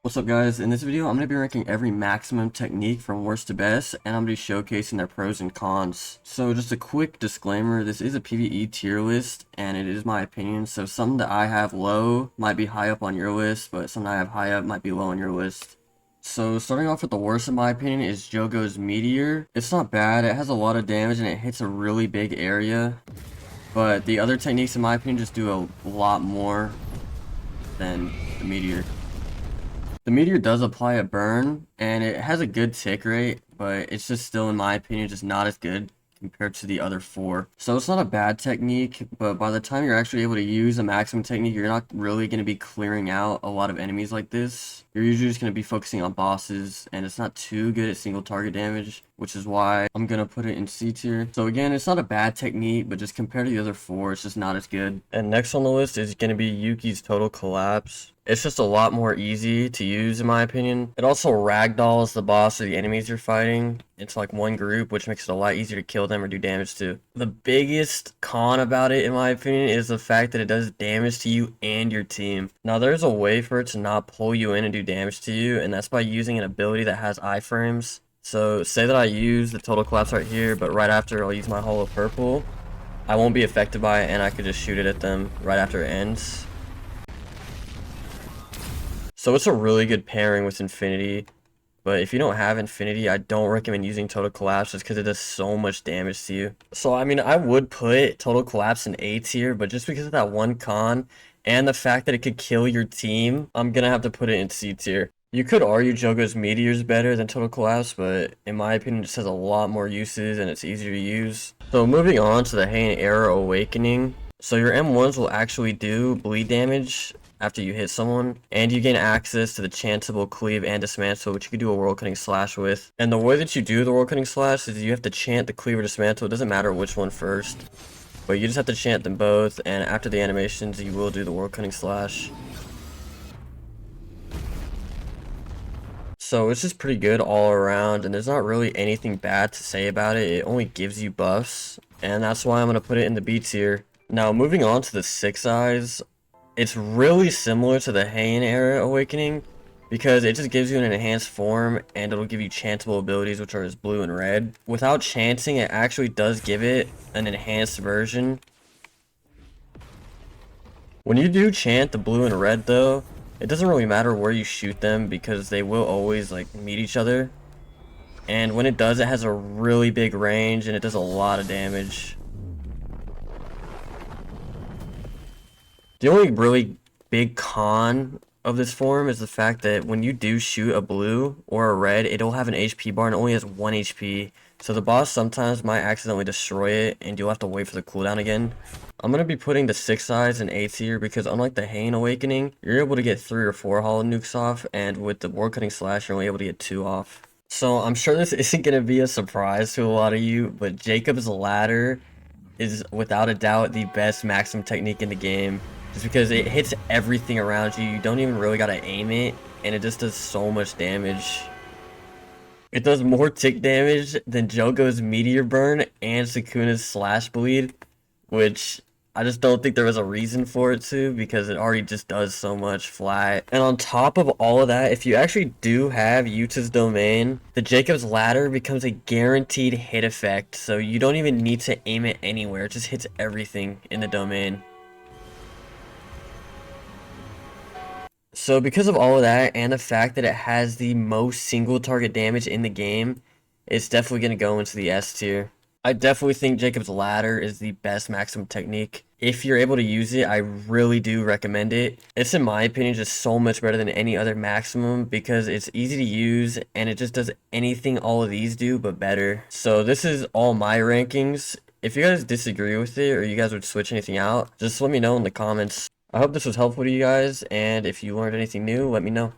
What's up guys, in this video I'm going to be ranking every maximum technique from worst to best, and I'm going to be showcasing their pros and cons. So just a quick disclaimer, this is a PvE tier list and it is my opinion, so something that I have low might be high up on your list, but something I have high up might be low on your list. So starting off with the worst in my opinion is Jogo's Meteor. It's not bad, it has a lot of damage and it hits a really big area, but the other techniques in my opinion just do a lot more than the Meteor. The Meteor does apply a burn, and it has a good tick rate, but it's just still, in my opinion, just not as good compared to the other four. So it's not a bad technique, but by the time you're actually able to use a maximum technique, you're not really going to be clearing out a lot of enemies like this. You're usually just going to be focusing on bosses, and it's not too good at single target damage, which is why I'm going to put it in C tier. So again, it's not a bad technique, but just compared to the other four, it's just not as good. And next on the list is going to be Yuki's Total Collapse. It's just a lot more easy to use in my opinion. It also ragdolls the boss or the enemies you're fighting into like one group, which makes it a lot easier to kill them or do damage to. The biggest con about it in my opinion is the fact that it does damage to you and your team. Now there's a way for it to not pull you in and do damage to you, and that's by using an ability that has iframes. So say that I use the Total Collapse right here, but right after I'll use my Hollow Purple, I won't be affected by it and I could just shoot it at them right after it ends. So it's a really good pairing with Infinity, but if you don't have Infinity, I don't recommend using Total Collapse just because it does so much damage to you. So I mean, I would put Total Collapse in A tier, but just because of that one con and the fact that it could kill your team, I'm gonna have to put it in C tier. You could argue Jogo's Meteor is better than Total Collapse, but in my opinion, it just has a lot more uses and it's easier to use. So moving on to the Hay and Arrow Awakening. So your M1s will actually do bleed damage after you hit someone, and you gain access to the Chantable Cleave and Dismantle, which you can do a World Cutting Slash with. And the way that you do the World Cutting Slash is you have to chant the Cleave or Dismantle. It doesn't matter which one first, but you just have to chant them both, and after the animations you will do the World Cutting Slash. So it's just pretty good all around, and there's not really anything bad to say about it. It only gives you buffs, and that's why I'm going to put it in the B tier. Now moving on to the Six Eyes. It's really similar to the Hay and Arrow Awakening because it just gives you an enhanced form and it'll give you chantable abilities, which are as blue and red. Without chanting, it actually does give it an enhanced version. When you do chant the blue and red though, it doesn't really matter where you shoot them because they will always like meet each other. And when it does, it has a really big range and it does a lot of damage. The only really big con of this form is the fact that when you do shoot a blue or a red, it'll have an HP bar and it only has 1 HP. So the boss sometimes might accidentally destroy it and you'll have to wait for the cooldown again. I'm going to be putting the Six Eyes in A tier because unlike the Hay and Awakening, you're able to get 3 or 4 Hollow Nukes off, and with the World Cutting Slash, you're only able to get 2 off. So I'm sure this isn't going to be a surprise to a lot of you, but Jacob's Ladder is without a doubt the best maximum technique in the game. Just because it hits everything around you, you don't even really gotta aim it, and it just does so much damage. It does more tick damage than Jogo's Meteor Burn and Sukuna's Slash Bleed, which I just don't think there was a reason for it to, because it already just does so much flat. And on top of all of that, if you actually do have Yuta's Domain, the Jacob's Ladder becomes a guaranteed hit effect, so you don't even need to aim it anywhere, it just hits everything in the domain. So because of all of that and the fact that it has the most single target damage in the game, it's definitely going to go into the S tier. I definitely think Jacob's Ladder is the best maximum technique. If you're able to use it, I really do recommend it. It's, in my opinion, just so much better than any other maximum because it's easy to use and it just does anything all of these do but better. So this is all my rankings. If you guys disagree with it or you guys would switch anything out, just let me know in the comments. I hope this was helpful to you guys, and if you learned anything new, let me know.